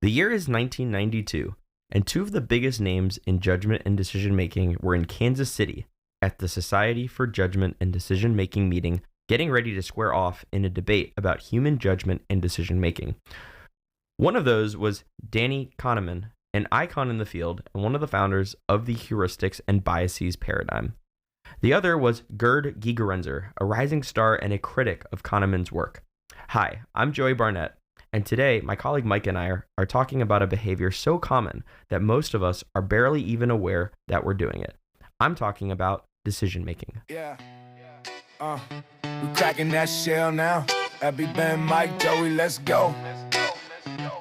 The year is 1992, and two of the biggest names in judgment and decision-making were in Kansas City at the Society for Judgment and Decision-Making meeting, getting ready to square off in a debate about human judgment and decision-making. One of those was Danny Kahneman, an icon in the field and one of the founders of the heuristics and biases paradigm. The other was Gerd Gigerenzer, a rising star and a critic of Kahneman's work. Hi, I'm Joey Barnett, and today my colleague Mike and I are talking about a behavior so common that most of us are barely even aware that we're doing it. I'm talking about decision making. Yeah. We cracking that shell now. Abby, Ben, Mike, Joey, let's go.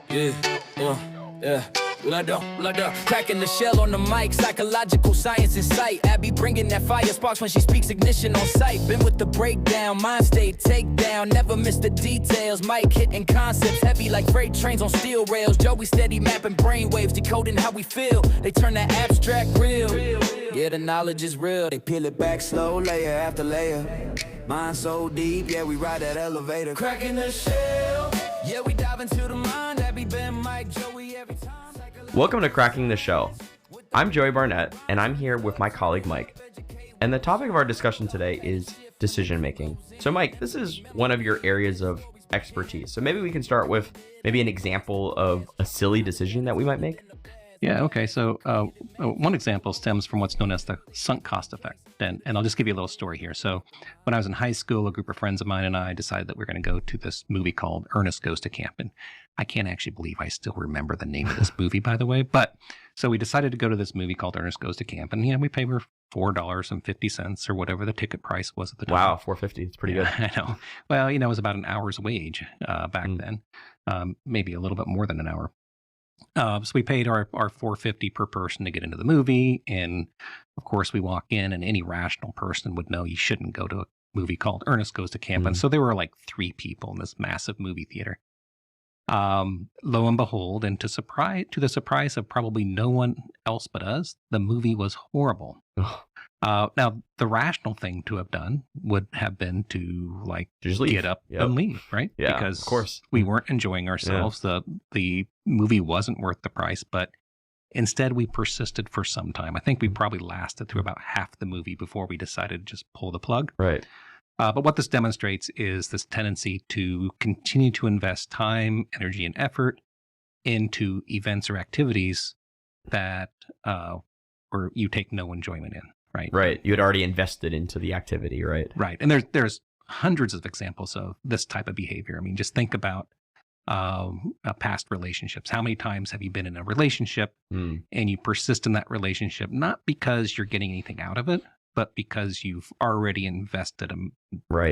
Yeah. Blood up, cracking the shell on the mic, psychological science in sight. Abby bringing that fire, sparks when she speaks, ignition on sight. Been with the breakdown, mind state, takedown, never miss the details. Mike hitting concepts heavy like freight trains on steel rails. Joey steady mapping brainwaves, decoding how we feel. They turn that abstract real. Yeah, the knowledge is real. They peel it back slow, layer after layer. Mind so deep, yeah, we ride that elevator. Cracking the shell, yeah, we dive into the mind. Abby, Ben, Mike, Joey, every time. Welcome to Cracking the Shell. I'm Joey Barnett, and I'm here with my colleague Mike. And the topic of our discussion today is decision making. So Mike, this is one of your areas of expertise. So maybe we can start with maybe an example of a silly decision that we might make. Yeah, okay. So one example stems from what's known as the sunk cost effect. And I'll just give you a little story here. So when I was in high school, a group of friends of mine and I decided that we are going to go to this movie called Ernest Goes to Camp. And I can't actually believe I still remember the name of this movie, by the way. But so we decided to go to this movie called Ernest Goes to Camp. And we paid $4.50 or whatever the ticket price was at the time. Wow, $4.50. It's pretty good. I know. Well, it was about an hour's wage back then, maybe a little bit more than an hour. So we paid our $4.50 per person to get into the movie. And of course, we walk in and any rational person would know you shouldn't go to a movie called Ernest Goes to Camp. And so there were like 3 people in this massive movie theater. Lo and behold, and to the surprise of probably no one else but us, the movie was horrible. Now, the rational thing to have done would have been to just leave. Get up and leave, right? Yeah, because of course. We weren't enjoying ourselves. Yeah. The movie wasn't worth the price, but instead we persisted for some time. I think we probably lasted through about half the movie before we decided to just pull the plug. Right. But what this demonstrates is this tendency to continue to invest time, energy, and effort into events or activities that where you take no enjoyment in. Right. You had already invested into the activity, right? Right. And there's hundreds of examples of this type of behavior. I mean, just think about past relationships. How many times have you been in a relationship and you persist in that relationship, not because you're getting anything out of it, but because you've already invested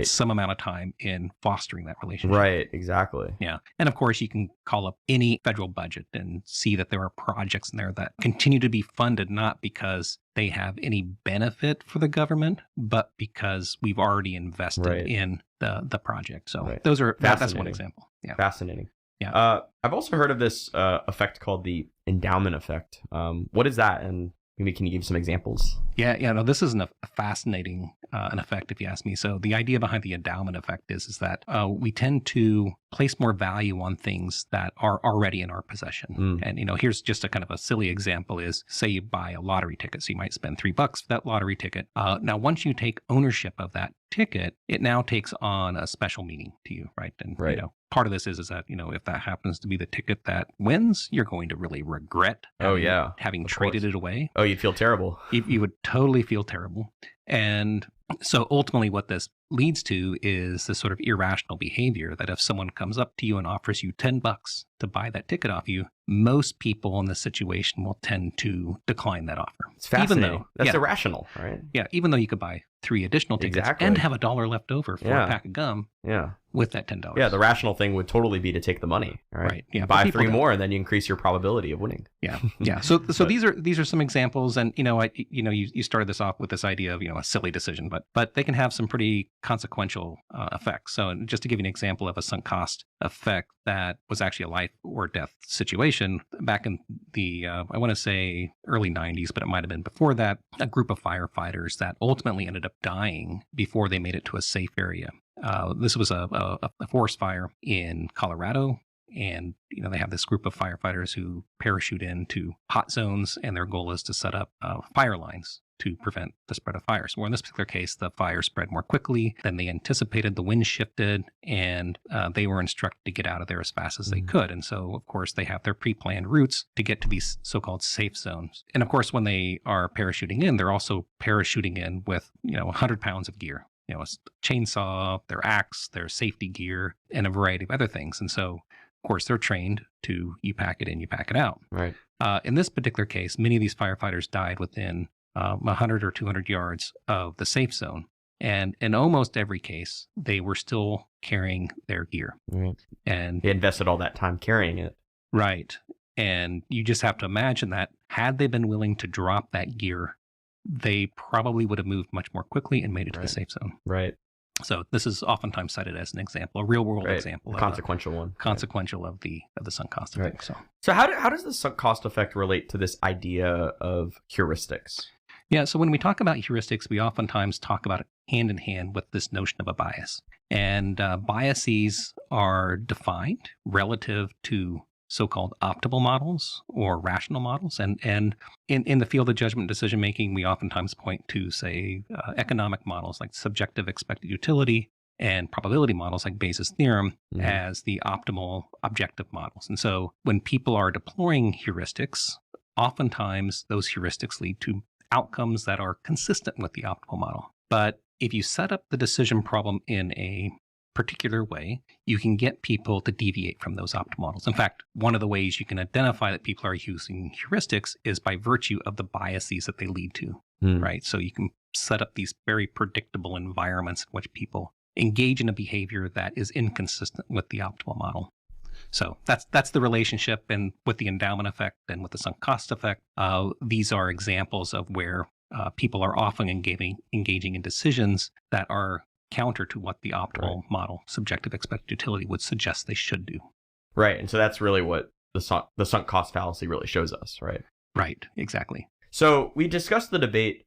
some amount of time in fostering that relationship. Right, exactly. Yeah. And of course, you can call up any federal budget and see that there are projects in there that continue to be funded, not because they have any benefit for the government, but because we've already invested in the project. So that's one example. Yeah. Fascinating. Yeah. I've also heard of this effect called the endowment effect. What is that? And maybe can you give some examples? Yeah. No, this is a fascinating an effect, if you ask me. So the idea behind the endowment effect is that we tend to place more value on things that are already in our possession. And, here's just a kind of a silly example is, say you buy a lottery ticket. So you might spend $3 for that lottery ticket. Now, once you take ownership of that ticket, it now takes on a special meaning to you, right? And, part of this is that, if that happens to be the ticket that wins, you're going to really regret having traded it away. Oh, you'd feel terrible. You would totally feel terrible. And so ultimately what this leads to is this sort of irrational behavior that if someone comes up to you and offers you $10 to buy that ticket off you, most people in this situation will tend to decline that offer. It's fascinating. That's irrational, right? Yeah, even though you could buy 3 additional tickets and have $1 left over for a pack of gum with that $10. Yeah, the rational thing would totally be to take the money, right? Yeah, buy 3 more and then you increase your probability of winning. Yeah. So these are some examples, and you started this off with this idea of a silly decision, but they can have some pretty consequential effects. So just to give you an example of a sunk cost effect that was actually a life or death situation back in the I want to say early 90s, but it might have been before that, a group of firefighters that ultimately ended up dying before they made it to a safe area. This was a forest fire in Colorado, and they have this group of firefighters who parachute into hot zones, and their goal is to set up fire lines to prevent the spread of fires. Well, in this particular case, the fire spread more quickly than they anticipated. The wind shifted, and they were instructed to get out of there as fast as they could. And so, of course, they have their pre-planned routes to get to these so-called safe zones. And of course, when they are parachuting in, they're also parachuting in with 100 pounds of gear. A chainsaw, their axe, their safety gear, and a variety of other things. And so, of course, they're trained to you pack it in, you pack it out. Right. In this particular case, many of these firefighters died within 100 or 200 yards of the safe zone. And in almost every case, they were still carrying their gear. Right. And they invested all that time carrying it. Right. And you just have to imagine that had they been willing to drop that gear, they probably would have moved much more quickly and made it to the safe zone. Right. So this is oftentimes cited as an example, a real world example. A consequential one. Consequential of the sunk cost effect. So how does the sunk cost effect relate to this idea of heuristics? Yeah, so when we talk about heuristics, we oftentimes talk about it hand in hand with this notion of a bias. And biases are defined relative to so-called optimal models or rational models. And in the field of judgment decision making, we oftentimes point to, say, economic models like subjective expected utility and probability models like Bayes' theorem as the optimal objective models. And so when people are deploying heuristics, oftentimes those heuristics lead to outcomes that are consistent with the optimal model. But if you set up the decision problem in a particular way, you can get people to deviate from those optimal models. In fact, one of the ways you can identify that people are using heuristics is by virtue of the biases that they lead to, right? So you can set up these very predictable environments in which people engage in a behavior that is inconsistent with the optimal model. So that's the relationship. And with the endowment effect and with the sunk cost effect, these are examples of where people are often engaging in decisions that are counter to what the optimal model, subjective expected utility, would suggest they should do. Right. And so that's really what the sunk cost fallacy really shows us, right? Right. Exactly. So we discussed the debate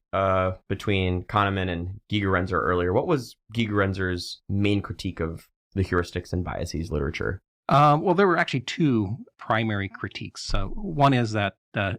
between Kahneman and Gigerenzer earlier. What was Gigerenzer's main critique of the heuristics and biases literature? Well, there were actually two primary critiques. So one is that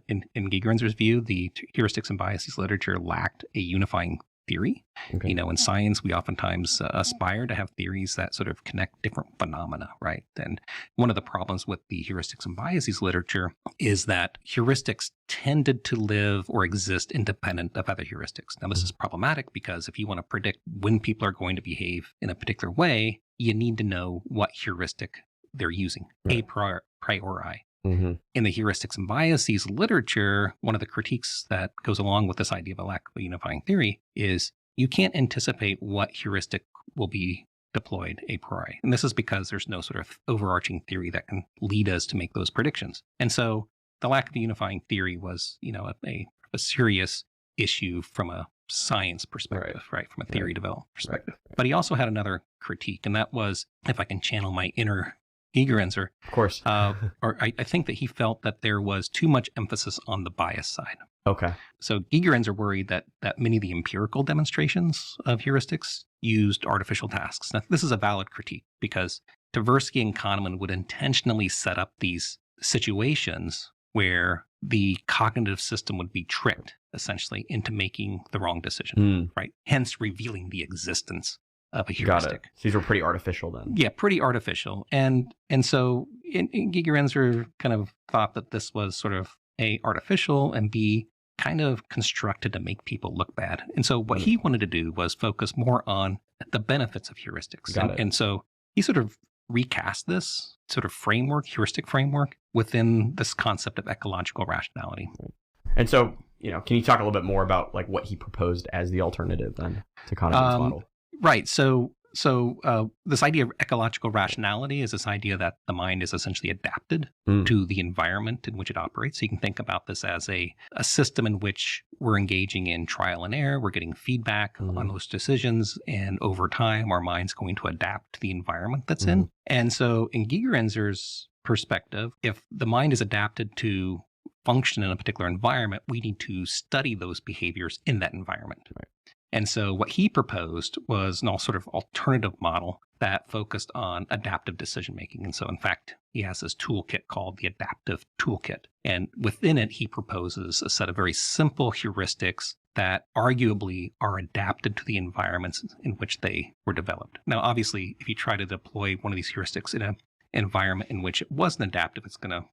in Gigerenzer's view, the heuristics and biases literature lacked a unifying theory. Okay. In science, we oftentimes aspire to have theories that sort of connect different phenomena, right? And one of the problems with the heuristics and biases literature is that heuristics tended to live or exist independent of other heuristics. Now, this is problematic because if you want to predict when people are going to behave in a particular way, you need to know what heuristic they're using, a priori. In the heuristics and biases literature, one of the critiques that goes along with this idea of a lack of a unifying theory is you can't anticipate what heuristic will be deployed a priori. And this is because there's no sort of overarching theory that can lead us to make those predictions. And so the lack of a unifying theory was, a serious issue from a science perspective, right? From a theory development perspective. But he also had another critique, and that was, if I can channel my inner Gigerenzer, of course, or I think that he felt that there was too much emphasis on the bias side. Okay. So Gigerenzer worried that many of the empirical demonstrations of heuristics used artificial tasks. Now, this is a valid critique because Tversky and Kahneman would intentionally set up these situations where the cognitive system would be tricked, essentially, into making the wrong decision, right? Hence revealing the existence of a heuristic. Got it. So these were pretty artificial then. Yeah, pretty artificial. And so Gigerenzer kind of thought that this was sort of A, artificial, and B, kind of constructed to make people look bad. And so what he wanted to do was focus more on the benefits of heuristics. And so he sort of recast this sort of framework, heuristic framework, within this concept of ecological rationality. And so, can you talk a little bit more about like what he proposed as the alternative then to Kahneman's model? Right. So this idea of ecological rationality is this idea that the mind is essentially adapted to the environment in which it operates. So you can think about this as a system in which we're engaging in trial and error. We're getting feedback on those decisions. And over time, our mind's going to adapt to the environment that's in. And so in Gigerenzer's perspective, if the mind is adapted to function in a particular environment, we need to study those behaviors in that environment. Right. And so what he proposed was an all sort of alternative model that focused on adaptive decision making. And so, in fact, he has this toolkit called the adaptive toolkit. And within it, he proposes a set of very simple heuristics that arguably are adapted to the environments in which they were developed. Now, obviously, if you try to deploy one of these heuristics in an environment in which it wasn't adaptive, it's going to,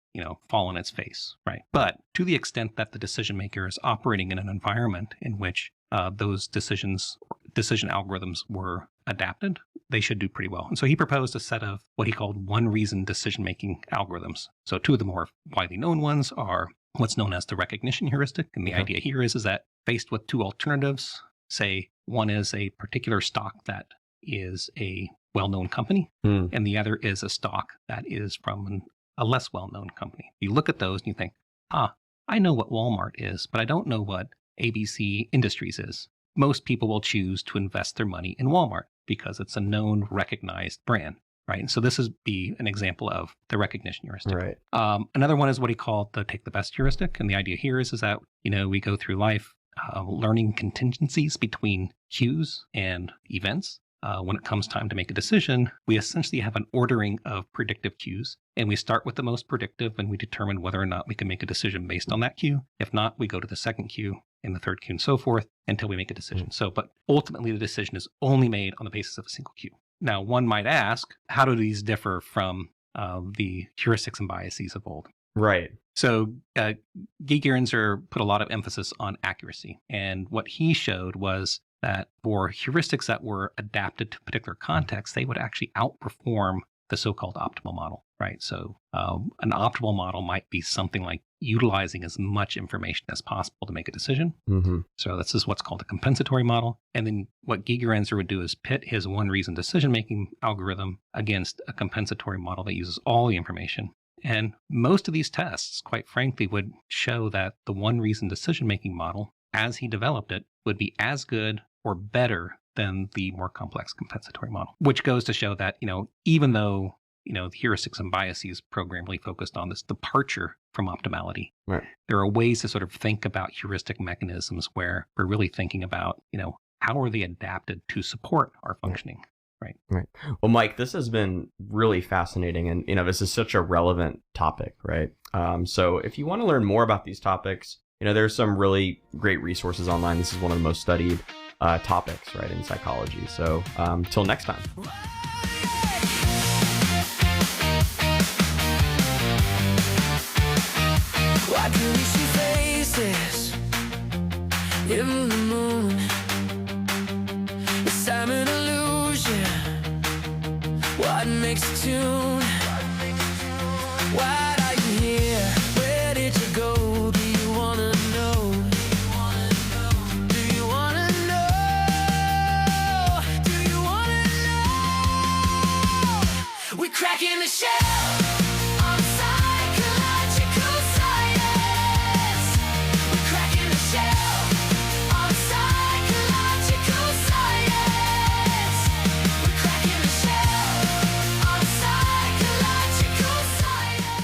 fall on its face, right? But to the extent that the decision maker is operating in an environment in which those decision algorithms were adapted, they should do pretty well. And so he proposed a set of what he called one reason decision-making algorithms. So two of the more widely known ones are what's known as the recognition heuristic. And the idea here is that faced with two alternatives, say one is a particular stock that is a well-known company, and the other is a stock that is from a less well-known company. You look at those and you think, I know what Walmart is, but I don't know what ABC Industries is. Most people will choose to invest their money in Walmart because it's a known, recognized brand, right? And so this is be an example of the recognition heuristic. Right. Another one is what he called the take the best heuristic. And the idea here is that, we go through life learning contingencies between cues and events. When it comes time to make a decision, we essentially have an ordering of predictive cues, and we start with the most predictive, and we determine whether or not we can make a decision based on that cue. If not, we go to the second cue and the third cue and so forth until we make a decision. But ultimately, the decision is only made on the basis of a single cue. Now, one might ask, how do these differ from the heuristics and biases of old? Right. So Gigerenzer put a lot of emphasis on accuracy, and what he showed was that for heuristics that were adapted to particular contexts, they would actually outperform the so-called optimal model, right? So an optimal model might be something like utilizing as much information as possible to make a decision. So this is what's called a compensatory model. And then what Gigerenzer would do is pit his one reason decision-making algorithm against a compensatory model that uses all the information. And most of these tests, quite frankly, would show that the one reason decision-making model, as he developed it, would be as good or better than the more complex compensatory model, which goes to show that, even though, the heuristics and biases program really focused on this departure from optimality, right, there are ways to sort of think about heuristic mechanisms where we're really thinking about, how are they adapted to support our functioning? Right. Well, Mike, this has been really fascinating. And, this is such a relevant topic, right? So if you want to learn more about these topics, there's some really great resources online. This is one of the most studied topics, right, in psychology. So till next time. Why do we see faces in the moon? Is time an illusion? What makes a tune? Why are you here? Where did you go? Do you wanna know? Do you wanna know? Do you wanna know? We're cracking the shell on psychological science. We're cracking the shell on psychological science. We're cracking the shell on psychological science.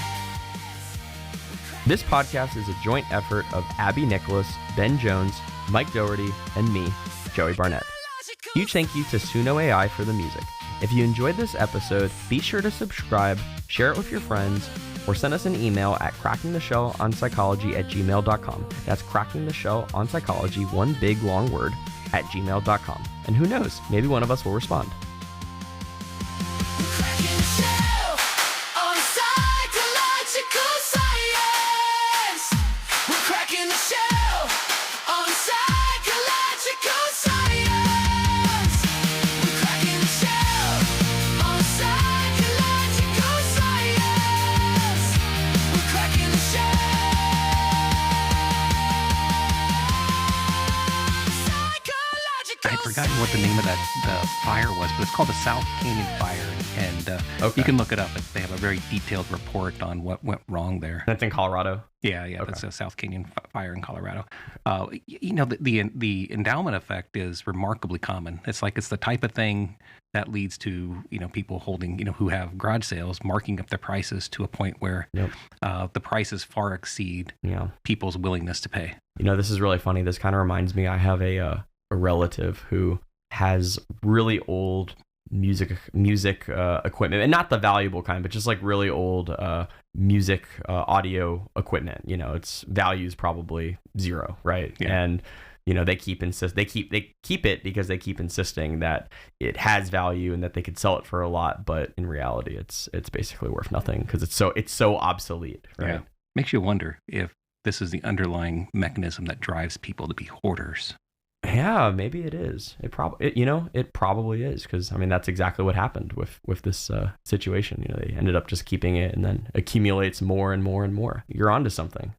This podcast is a joint effort of Abby Nicholas, Ben Jones, Mike Doherty, and me, Joey Barnett. Huge thank you to Suno AI for the music. If you enjoyed this episode, be sure to subscribe, share it with your friends, or send us an email at crackingtheshellonpsychology@gmail.com. That's crackingtheshellonpsychology, one big long word, at gmail.com. And who knows, maybe one of us will respond. We're cracking the shell on psychological science. We're cracking the shell on psychological science. We're cracking the shell on psychological science. We're cracking the shell. I had forgotten what the name of the fire was, but it's called the South Canyon Fire. And you can look it up. They have a very detailed report on what went wrong there. That's in Colorado. Yeah, Okay. That's a South Canyon Fire in Colorado. The endowment effect is remarkably common. It's the type of thing that leads to people holding who have garage sales marking up their prices to a point where the prices far exceed people's willingness to pay. This is really funny. This kind of reminds me, I have a a relative who has really old music equipment, and not the valuable kind, but just like really old music audio equipment. You know, its value's probably zero, right? Yeah. And you know, they keep it because they keep insisting that it has value and that they could sell it for a lot, but in reality it's basically worth nothing because it's so obsolete, right? Yeah. Makes you wonder if this is the underlying mechanism that drives people to be hoarders. Yeah, maybe it is. It probably is, because I mean that's exactly what happened with this situation. You know, they ended up just keeping it, and then accumulates more and more and more. You're onto something.